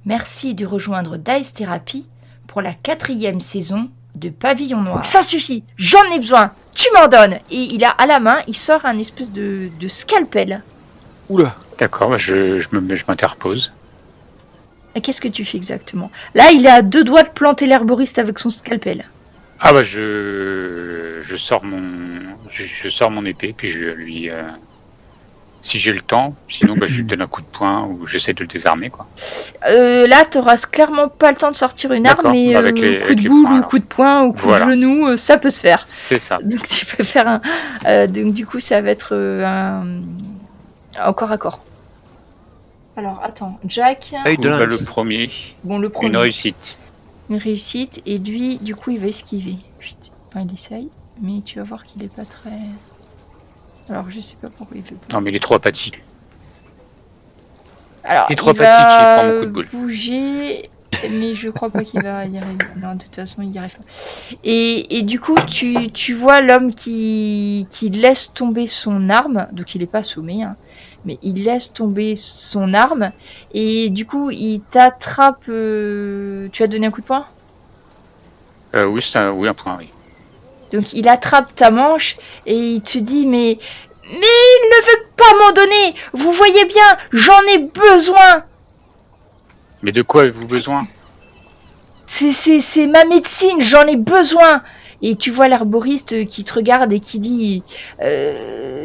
Merci de rejoindre Dice Therapy pour la 4e saison de Pavillon Noir. Ça suffit, j'en ai besoin, tu m'en donnes. Et il a à la main, il sort un espèce de scalpel. Oula. D'accord, je m'interpose. Et qu'est-ce que tu fais exactement? Là, il est à 2 doigts de planter l'herboriste avec son scalpel. Ah bah je sors mon épée, puis je lui... si j'ai le temps, sinon je lui donne un coup de poing ou j'essaie de le désarmer, quoi. Là, t'auras clairement pas le temps de sortir une arme, mais coup de boule ou coup de poing ou coup de genou, ça peut se faire. C'est ça. Donc tu peux faire donc du coup, ça va être un corps à corps. Alors, attends, Jack... le premier. Bon, le premier. Une réussite. Une réussite, et lui, du coup, il va esquiver. Enfin, il essaye, mais tu vas voir qu'il est pas très... Alors, je sais pas pourquoi il veut pas. Non, mais il est trop apathique. Alors, il est trop apathique, il prend beaucoup de boule. Bouger, mais je crois pas qu'il va y arriver. Non, de toute façon, il y arrive pas. Et du coup, tu vois l'homme qui laisse tomber son arme, donc il est pas assommé, hein, mais il laisse tomber son arme, et du coup, il t'attrape... Tu as donné un coup de poing ? Oui, un point, oui. Donc il attrape ta manche et il te dit mais il ne veut pas m'en donner. Vous voyez bien, j'en ai besoin. Mais de quoi avez-vous besoin ? C'est ma médecine, j'en ai besoin. Et tu vois l'herboriste qui te regarde et qui dit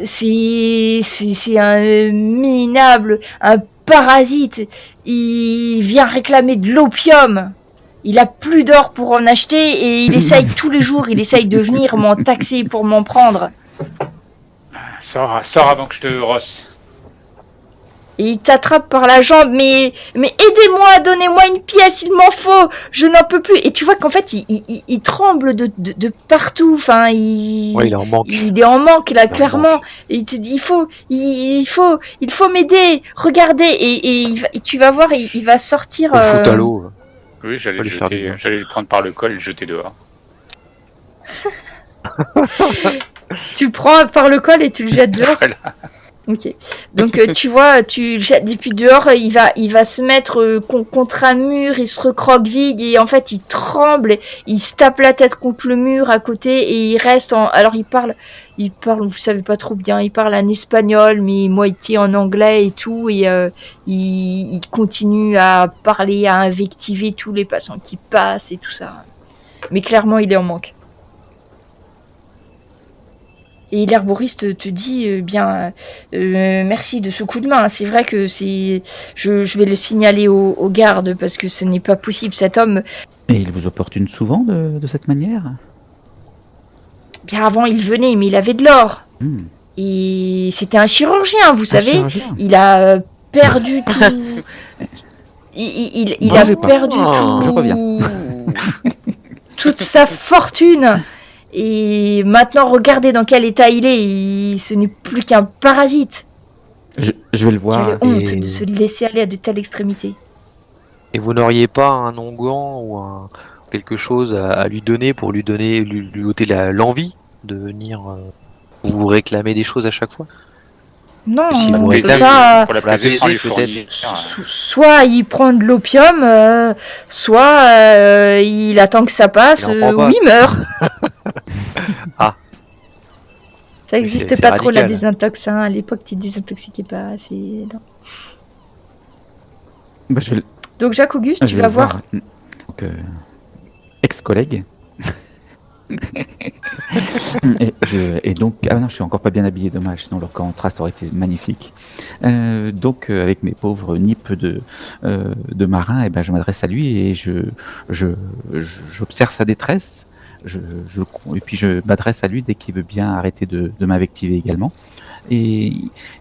c'est un minable, un parasite. Il vient réclamer de l'opium. Il a plus d'or pour en acheter et il essaye tous les jours, il essaye de venir m'en taxer pour m'en prendre. Sors avant que je te rosse. Et il t'attrape par la jambe, mais aidez-moi, donnez-moi une pièce, il m'en faut, je n'en peux plus. Et tu vois qu'en fait, il tremble de partout, enfin, il est en manque. Il est en manque, là, clairement. Et il te dit, il faut m'aider, regardez. Et tu vas voir, il va sortir... à l'eau. Oui, j'allais le prendre par le col et le jeter dehors. Tu le prends par le col et tu le jettes dehors. Voilà. Ok. Donc tu vois, tu le jettes depuis dehors, il va se mettre contre un mur, il se recroqueville et en fait il tremble, il se tape la tête contre le mur à côté et il reste alors il parle, vous savez pas trop bien, il parle en espagnol mais moitié en anglais et tout et il continue à parler, à invectiver tous les passants qui passent et tout ça. Mais clairement il est en manque. Et l'herboriste te dit merci de ce coup de main. C'est vrai que je vais le signaler aux gardes parce que ce n'est pas possible. Cet homme. Et il vous importune souvent de cette manière ? Bien avant, il venait, mais il avait de l'or. Et c'était un chirurgien, vous savez. Il a perdu tout. Il a perdu tout. Je reviens. Toute sa fortune. Et maintenant, regardez dans quel état il est. Ce n'est plus qu'un parasite. Je vais le voir. Quelle honte de se laisser aller à de telles extrémités. Et vous n'auriez pas un onguent ou quelque chose à lui donner pour lui ôter l'envie de venir vous réclamer des choses à chaque fois ? Non, si on ne peut pas. Soit il prend de l'opium, soit il attend que ça passe, ou il meurt. Ah. Ça n'existait pas trop la désintox. À l'époque, tu désintoxiquais pas assez. Donc Jacques Auguste, tu vas voir. Donc, ex-collègue. et donc, non, je suis encore pas bien habillé, dommage, sinon leur contraste aurait été magnifique. Donc, avec mes pauvres nippes de marin, je m'adresse à lui et j'observe sa détresse. Et puis je m'adresse à lui dès qu'il veut bien arrêter de m'invectiver également. Et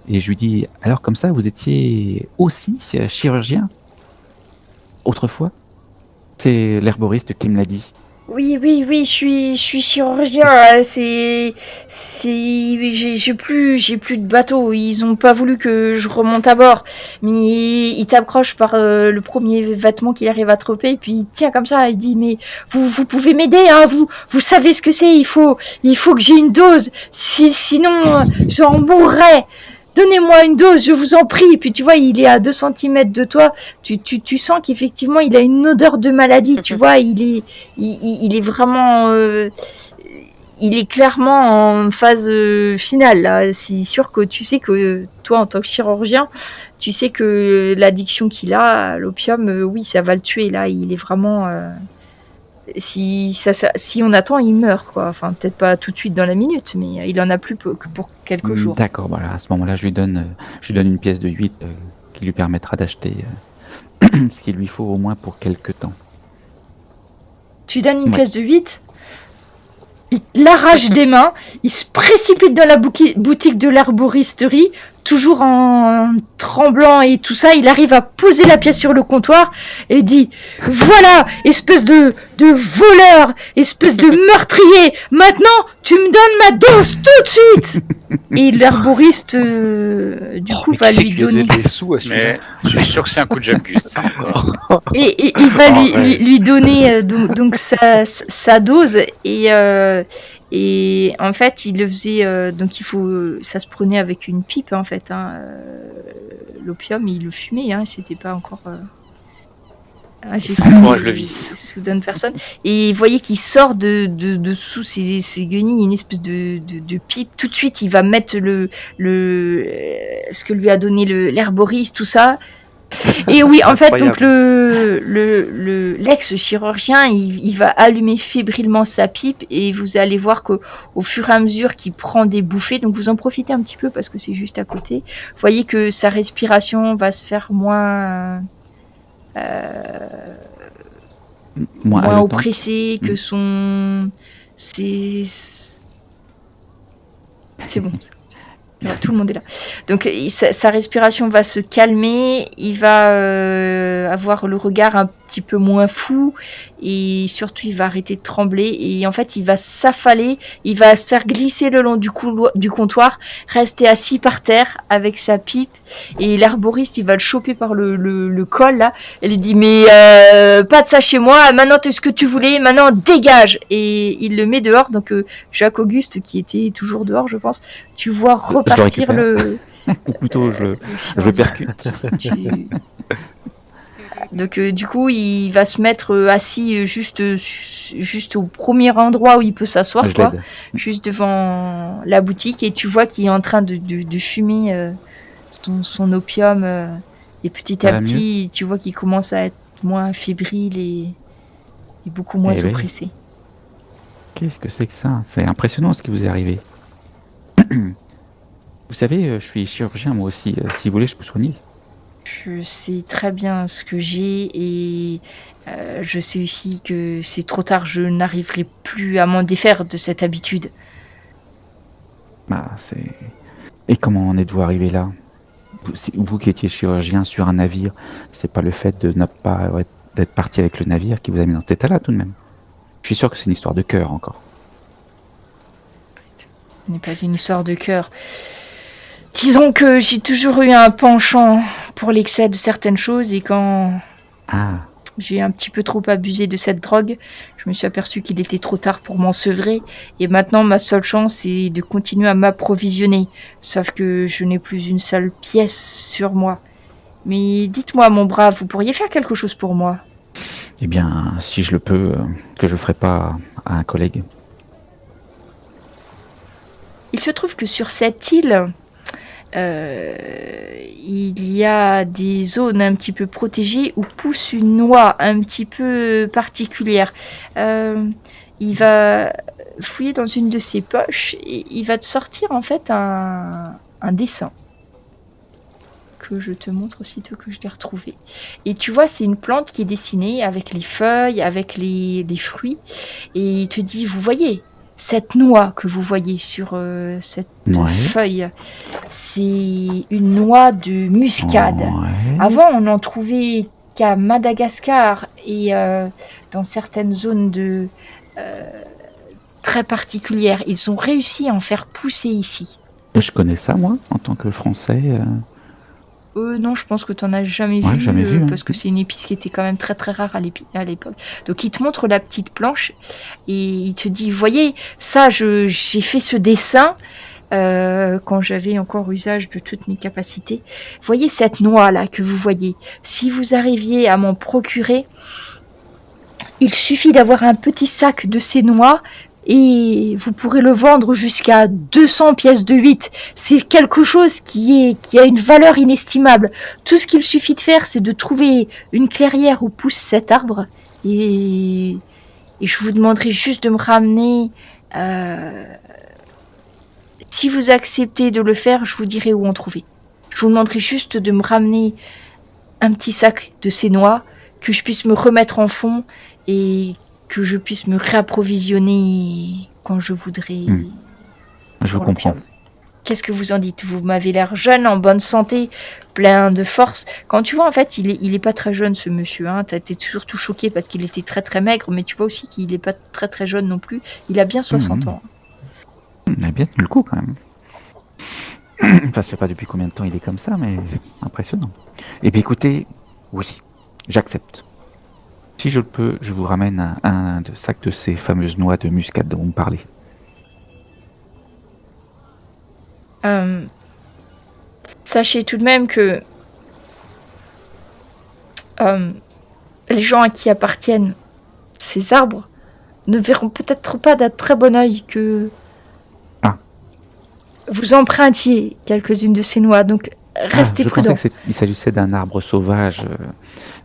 je lui dis, alors comme ça, vous étiez aussi chirurgien autrefois ? C'est l'herboriste qui me l'a dit. Oui, je suis chirurgien. J'ai plus de bateau. Ils ont pas voulu que je remonte à bord. Mais il t'accroche par le premier vêtement qu'il arrive à troper. Et puis il tient comme ça. Il dit mais vous pouvez m'aider, hein. Vous savez ce que c'est. Il faut que j'ai une dose. Sinon j'en mourrai. donnez-moi une dose, je vous en prie. Et puis tu vois, il est à 2 centimètres de toi. Tu sens qu'effectivement, il a une odeur de maladie. Tu vois, il est vraiment, il est clairement en phase finale. Là. C'est sûr que tu sais que toi, en tant que chirurgien, tu sais que l'addiction qu'il a à l'opium, oui, ça va le tuer. Là, il est vraiment. Si on attend, il meurt, quoi. Enfin, peut-être pas tout de suite dans la minute, mais il en a plus que pour quelques jours. D'accord, voilà. À ce moment-là, je lui donne une pièce de 8 qui lui permettra d'acheter ce qu'il lui faut au moins pour quelques temps. Tu donnes une Ouais. pièce de 8, il l'arrache des mains, il se précipite dans la boutique de l'herboristerie, toujours en tremblant et tout ça, il arrive à poser la pièce sur le comptoir et dit « Voilà, espèce de voleur, espèce de meurtrier, maintenant tu me donnes ma dose tout de suite !» Et l'herboriste, du coup, va lui donner... des sous à Mais je suis sûr que c'est un coup de Jacques Gust, ça encore. Et il va lui donner donc sa dose et en fait il le faisait donc ça se prenait avec une pipe en fait l'opium il le fumait c'était pas encore j'ai Ça encourage le vice. sous d'une personne et vous voyez qu'il sort de sous ses guenilles une espèce de pipe. Tout de suite il va mettre ce que lui a donné l'herboriste, tout ça. Et oui, en fait, donc l'ex-chirurgien, il va allumer fébrilement sa pipe et vous allez voir qu'au fur et à mesure qu'il prend des bouffées, donc vous en profitez un petit peu parce que c'est juste à côté, vous voyez que sa respiration va se faire moins oppressée, que c'est bon. Ouais, tout le monde est là. Donc sa respiration va se calmer, il va avoir le regard un petit peu moins fou et surtout il va arrêter de trembler et en fait il va s'affaler, il va se faire glisser le long du comptoir, rester assis par terre avec sa pipe et l'herboriste il va le choper par le col là et lui dit mais pas de ça chez moi, maintenant t'es ce que tu voulais, maintenant dégage et il le met dehors. Donc Jacques Auguste qui était toujours dehors je pense, tu vois repartir ou plutôt je le percute. Donc du coup il va se mettre assis juste au premier endroit où il peut s'asseoir quoi, juste devant la boutique et tu vois qu'il est en train de fumer son opium et petit à petit tu vois qu'il commence à être moins fébrile et beaucoup moins oppressé. Qu'est-ce que c'est que ça? C'est impressionnant ce qui vous est arrivé. Vous savez, je suis chirurgien moi aussi. Si vous voulez, je peux soigner. Je sais très bien ce que j'ai et je sais aussi que c'est trop tard, je n'arriverai plus à m'en défaire de cette habitude. Et comment en êtes-vous arrivé là? Vous qui étiez chirurgien sur un navire, c'est pas le fait de ne pas d'être parti avec le navire qui vous a mis dans cet état-là tout de même? Je suis sûr que c'est une histoire de cœur encore. Ce n'est pas une histoire de cœur. Disons que j'ai toujours eu un penchant pour l'excès de certaines choses et quand j'ai un petit peu trop abusé de cette drogue, je me suis aperçu qu'il était trop tard pour m'en sevrer et maintenant ma seule chance est de continuer à m'approvisionner, sauf que je n'ai plus une seule pièce sur moi. Mais dites-moi mon brave, vous pourriez faire quelque chose pour moi? Eh bien, si je le peux, que je le ferai pas à un collègue. Il se trouve que sur cette île, il y a des zones un petit peu protégées où pousse une noix un petit peu particulière. Il va fouiller dans une de ses poches et il va te sortir en fait un dessin que je te montre aussitôt que je l'ai retrouvé. Et tu vois, c'est une plante qui est dessinée avec les feuilles, avec les fruits. Et il te dit, vous voyez cette noix que vous voyez sur cette feuille, c'est une noix de muscade. Avant, on n'en trouvait qu'à Madagascar et dans certaines zones très particulières. Ils ont réussi à en faire pousser ici. Je connais ça, moi, en tant que Français. Non, je pense que tu n'en as jamais vu, parce que c'est une épice qui était quand même très très rare à l'époque. Donc il te montre la petite planche et il te dit, voyez, ça, j'ai fait ce dessin quand j'avais encore usage de toutes mes capacités. Voyez cette noix là que vous voyez. Si vous arriviez à m'en procurer, il suffit d'avoir un petit sac de ces noix et vous pourrez le vendre jusqu'à 200 pièces de 8. C'est quelque chose qui a une valeur inestimable. Tout ce qu'il suffit de faire, c'est de trouver une clairière où pousse cet arbre et je vous demanderai juste de me ramener. Si vous acceptez de le faire, je vous dirai où en trouver. Je vous demanderai juste de me ramener un petit sac de ces noix, que je puisse me remettre en fond et que je puisse me réapprovisionner quand je voudrais. Je vous comprends. Qu'est-ce que vous en dites? Vous m'avez l'air jeune, en bonne santé, plein de force. Quand tu vois, en fait, il est pas très jeune, ce monsieur. Hein. T'as été surtout choqué parce qu'il était très très maigre, mais tu vois aussi qu'il est pas très très jeune non plus. Il a bien 60 ans. Il a bien tenu le coup, quand même. Enfin, je sais pas depuis combien de temps il est comme ça, mais impressionnant. Eh bien, écoutez, oui, j'accepte. Si je le peux, je vous ramène un sac de ces fameuses noix de muscade dont vous me parlez. Sachez tout de même que les gens à qui appartiennent ces arbres ne verront peut-être pas d'un très bon œil que vous empruntiez quelques-unes de ces noix, donc restez prudents. Je pensais qu'il s'agissait d'un arbre sauvage,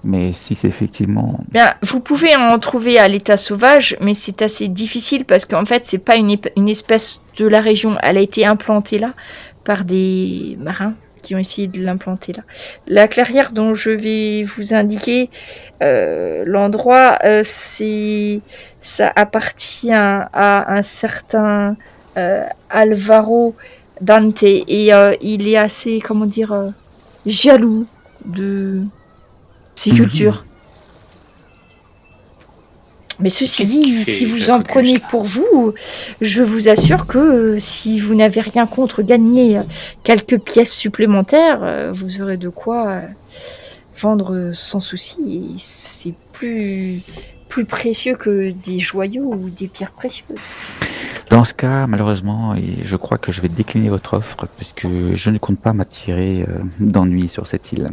mais si c'est effectivement... Bien, vous pouvez en trouver à l'état sauvage, mais c'est assez difficile parce qu'en fait, c'est pas une espèce de la région. Elle a été implantée là par des marins qui ont essayé de l'implanter là. La clairière dont je vais vous indiquer l'endroit, ça appartient à un certain Alvaro Dante et il est assez, comment dire, jaloux de ses cultures. Mais ceci dit, si vous en prenez pour vous, je vous assure que si vous n'avez rien contre gagner quelques pièces supplémentaires, vous aurez de quoi vendre sans souci. Et c'est plus précieux que des joyaux ou des pierres précieuses. Dans ce cas, malheureusement, et je crois que je vais décliner votre offre, puisque je ne compte pas m'attirer d'ennui sur cette île.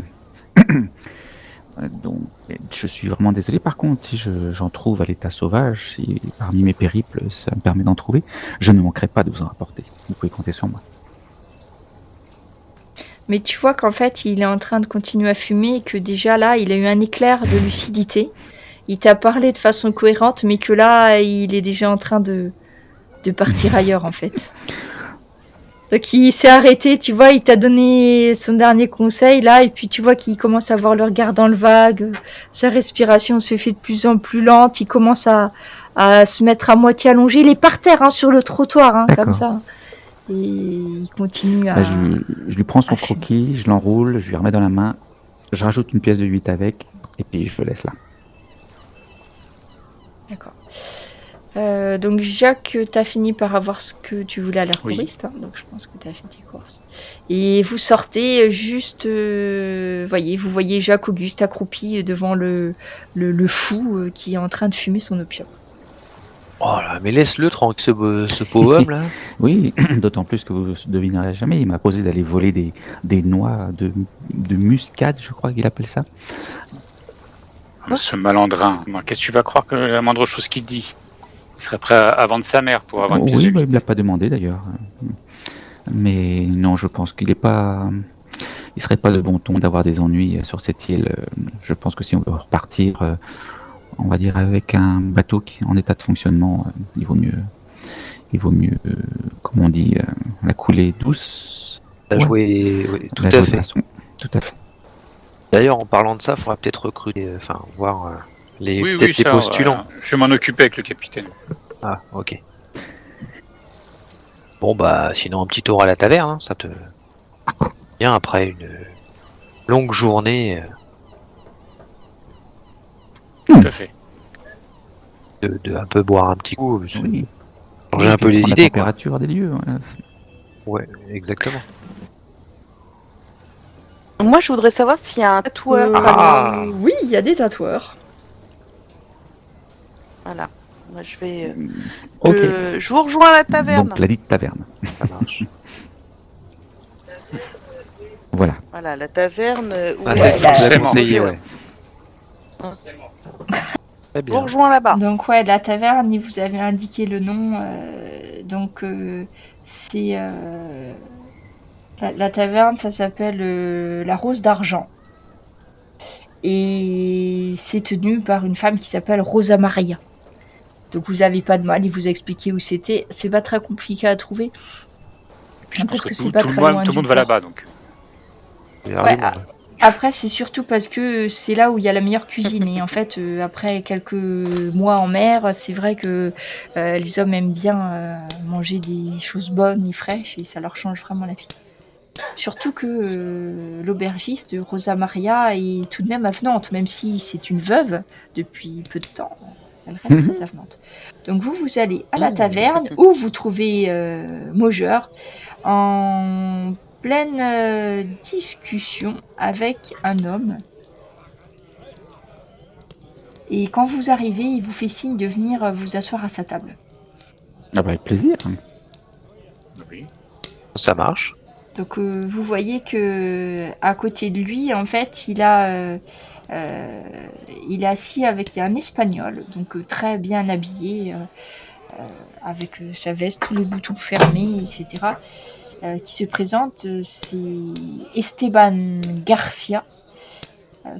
Donc, je suis vraiment désolé. Par contre, si j'en trouve à l'état sauvage, si parmi mes périples, ça me permet d'en trouver, je ne manquerai pas de vous en rapporter. Vous pouvez compter sur moi. Mais tu vois qu'en fait, il est en train de continuer à fumer et que déjà là, il a eu un éclair de lucidité. Il t'a parlé de façon cohérente, mais que là, il est déjà en train de partir ailleurs, en fait. Donc il s'est arrêté, tu vois, il t'a donné son dernier conseil, là, et puis tu vois qu'il commence à avoir le regard dans le vague, sa respiration se fait de plus en plus lente, il commence à se mettre à moitié allongé, il est par terre, hein, sur le trottoir, hein, comme ça. Et il continue à... je lui prends son croquis, je l'enroule, je lui remets dans la main, je rajoute une pièce de 8 avec, et puis je le laisse là. D'accord. Donc Jacques, t'as fini par avoir ce que tu voulais à l'herboriste, hein, donc je pense que t'as fait tes courses. Et vous sortez juste, vous voyez Jacques Auguste accroupi devant le fou qui est en train de fumer son opium. Oh là, mais laisse-le tranquille, ce pauvre homme là. Oui, d'autant plus que vous ne devinerez jamais, il m'a proposé d'aller voler des noix de muscade, je crois qu'il appelle ça. Ce malandrin, qu'est-ce que tu vas croire que la moindre chose qu'il dit? Il serait prêt à vendre sa mère pour avoir une pièce de 8. Il ne l'a pas demandé d'ailleurs. Mais non, je pense qu'il serait pas de bon ton d'avoir des ennuis sur cette île. Je pense que si on veut repartir, on va dire avec un bateau qui est en état de fonctionnement, il vaut mieux, comme on dit, la couler douce. Tout à fait. Tout à fait. D'ailleurs, en parlant de ça, il faudra peut-être recruter, voir les postulants. Je m'en occupais avec le capitaine. Ah, ok. Bon, bah, sinon, un petit tour à la taverne, hein, ça te... Bien, après une longue journée... Tout à fait. De un peu boire un petit coup, oui. Changer un peu les idées, la température des lieux. Ouais, exactement. Moi, je voudrais savoir s'il y a un tatoueur. Oui, il y a des tatoueurs. Voilà. Moi, je vais. Ok. Je vous rejoins à la taverne. Donc la dite taverne. Ça marche. Voilà. Voilà, la taverne où Ah, on c'est va ce que vous forcément. avez conseillé, manger, ouais. Très Je vous bien. rejoins là-bas. Donc ouais, la taverne, il vous avait indiqué le nom. C'est la taverne, ça s'appelle la Rose d'Argent. Et c'est tenu par une femme qui s'appelle Rosa Maria. Donc vous avez pas de mal, il vous a expliqué où c'était. C'est pas très compliqué à trouver. Puis je Parce pense que que c'est tout, pas tout le très monde, loin tout le du monde va port. là-bas, donc. Il y a Ouais, du monde. Après, c'est surtout parce que c'est là où il y a la meilleure cuisine. Et en fait, après quelques mois en mer, c'est vrai que les hommes aiment bien manger des choses bonnes et fraîches et ça leur change vraiment la vie. Surtout que l'aubergiste Rosa Maria est tout de même avenante, même si c'est une veuve depuis peu de temps. Elle reste très avenante. Donc vous allez à la taverne où vous trouvez Maugeur en pleine discussion avec un homme. Et quand vous arrivez, il vous fait signe de venir vous asseoir à sa table. Ah bah, avec plaisir. Oui. Ça marche. Donc vous voyez que à côté de lui, en fait, il est assis avec un Espagnol, donc très bien habillé, avec sa veste, tous les boutons fermés, etc. Qui se présente, c'est Esteban Garcia,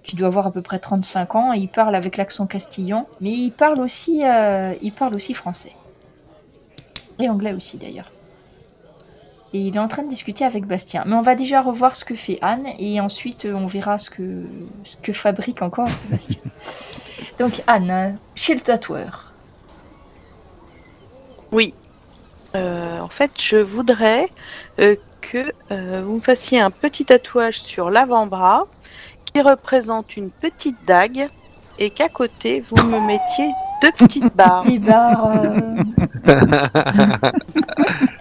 qui doit avoir à peu près 35 ans. Et il parle avec l'accent castillan, mais il parle aussi français. Et anglais aussi d'ailleurs. Et il est en train de discuter avec Bastien. Mais on va déjà revoir ce que fait Anne, et ensuite on verra ce que fabrique encore Bastien. Donc Anne, chez le tatoueur. Oui. En fait, je voudrais que vous me fassiez un petit tatouage sur l'avant-bras qui représente une petite dague et qu'à côté, vous me mettiez 2 petites barres. Des barres,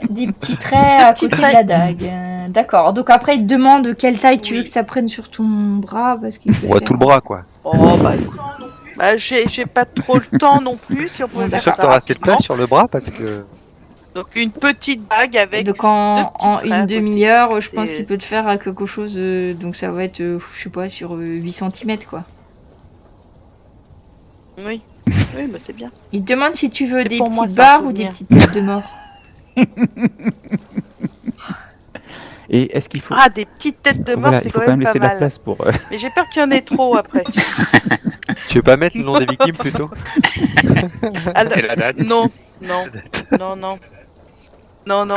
des petits traits à petits côté traits. de la dague. D'accord. Donc après, il te demande quelle taille tu Oui. veux que ça prenne sur ton bras, parce qu'il peut On voit faire- tout le bras, quoi. Oh, bah écoute. Bah, j'ai pas trop le temps non plus, si on pouvait Bon, faire C'est sûr que ça t'auras assez de rapidement. place sur le bras parce que. Donc une petite bague avec Donc deux en petits traits à une côté. demi-heure, je pense C'est- qu'il peut te faire à quelque chose. Donc ça va être, je sais pas, sur 8 cm quoi. Oui, oui, bah c'est bien. Il te demande si tu veux Et des pour moi, petites c'est un barres ou des souvenir. petites têtes de mort. Et est-ce qu'il faut... Ah, des petites têtes de mort, Voilà, c'est il faut quand quand même même pas laisser de la mal. place pour... Mais j'ai peur qu'il y en ait trop après. Tu veux pas mettre le nom des victimes plutôt? Alors, Et la date. non, non, non, non, non, non.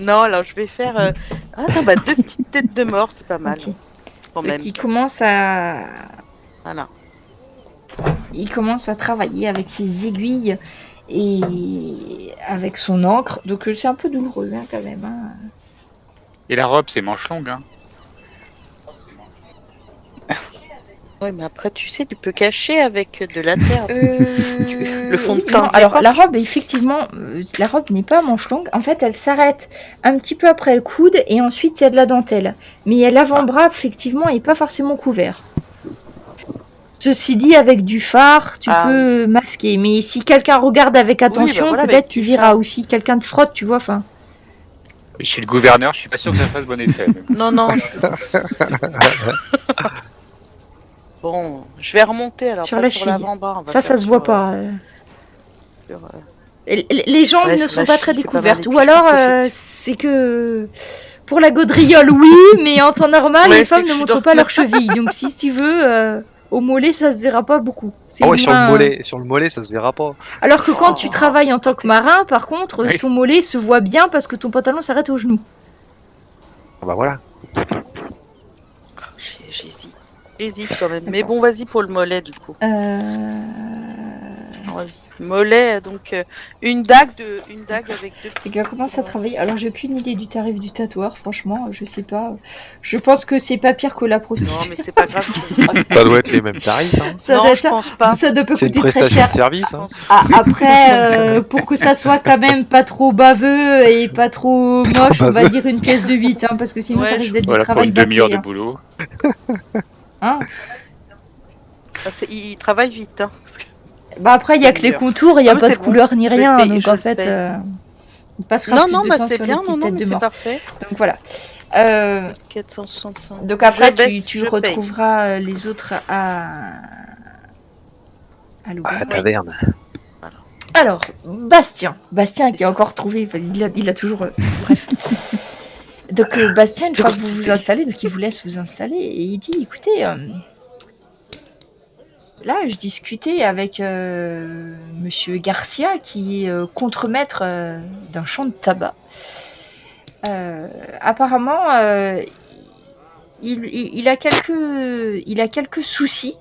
Non, alors je vais faire. Ah non, bah 2 petites têtes de mort, c'est pas mal Ok. quand Donc même. il commence à travailler avec ses aiguilles et avec son encre. Donc c'est un peu douloureux hein, quand même. Hein. Et la robe, c'est manche longue, hein. Oui, mais après, tu sais, tu peux cacher avec de la terre. Le fond de Oui, teint non, de alors l'époque. la robe, effectivement, la robe n'est pas manche longue. En fait, elle s'arrête un petit peu après le coude et ensuite il y a de la dentelle. Mais l'avant-bras, effectivement, est pas forcément couvert. Ceci dit, avec du fard, tu Ah. peux masquer. Mais si quelqu'un regarde avec attention, voilà, peut-être avec qu'il du verra fard. aussi. Quelqu'un te frotte, tu vois. Enfin, Et chez le gouverneur, je suis pas sûr que ça fasse bon effet. mais bon. Non, non. Bon, je vais remonter alors. Sur Pas la sur cheville. l'avant-bras. on va ça faire se sur, voit pas. sur, Les jambes Ouais, ne sur sont la pas très cheville, c'est pas mal. découvertes. Et puis, Ou je pense alors, que c'est que pour la gaudriole, oui, mais en temps normal, Ouais, les c'est femmes que ne je montrent suis pas leurs chevilles. Donc, si tu veux, au mollet, ça se verra pas beaucoup. C'est Ah ouais, sur moins- le mollet, ça se verra pas. Alors que quand Oh. tu travailles en tant que marin, par contre, Oui. ton mollet se voit bien parce que ton pantalon s'arrête au genou. Ah bah voilà. J'hésite. J'hésite quand même. Mais bon, vas-y pour le mollet du coup. Vas-y. Mollet, donc une dague avec 2 Les gars commencent à travailler. Alors, j'ai aucune idée du tarif du tatoueur, franchement, je sais pas. Je pense que c'est pas pire que la Non, prostitution. mais c'est pas grave. Ça doit être les mêmes tarifs. Hein. Ça non, doit je être- pense pas. ça doit C'est une coûter très prestation cher. de service. Hein. Après, pour que ça soit quand même pas trop baveux et pas trop moche, on va dire une pièce de 8, hein, parce que sinon Ouais, ça risque d'être Voilà, du pour travail une demi-heure de bâclé. boulot. Hein. Il travaille vite. Hein. Bah après, il y a que les contours, il n'y a mais pas de c'est bon. couleur ni Je rien, paye, donc je en le fait, paye. on passera Non, plus non, de bah temps c'est sur bien, les petites non, têtes mais de c'est mort. parfait. Donc voilà. 465. Donc après, Je baisse, tu je paye. retrouveras les autres à À la l'auberge. taverne. Alors, Bastien qui a encore trouvé, enfin, il a toujours... bref. Donc Bastien, une fois que vous vous installez, donc il vous laisse vous installer, et il dit, écoutez, là je discutais avec Monsieur Garcia, qui est contremaître d'un champ de tabac. Apparemment, il a quelques soucis.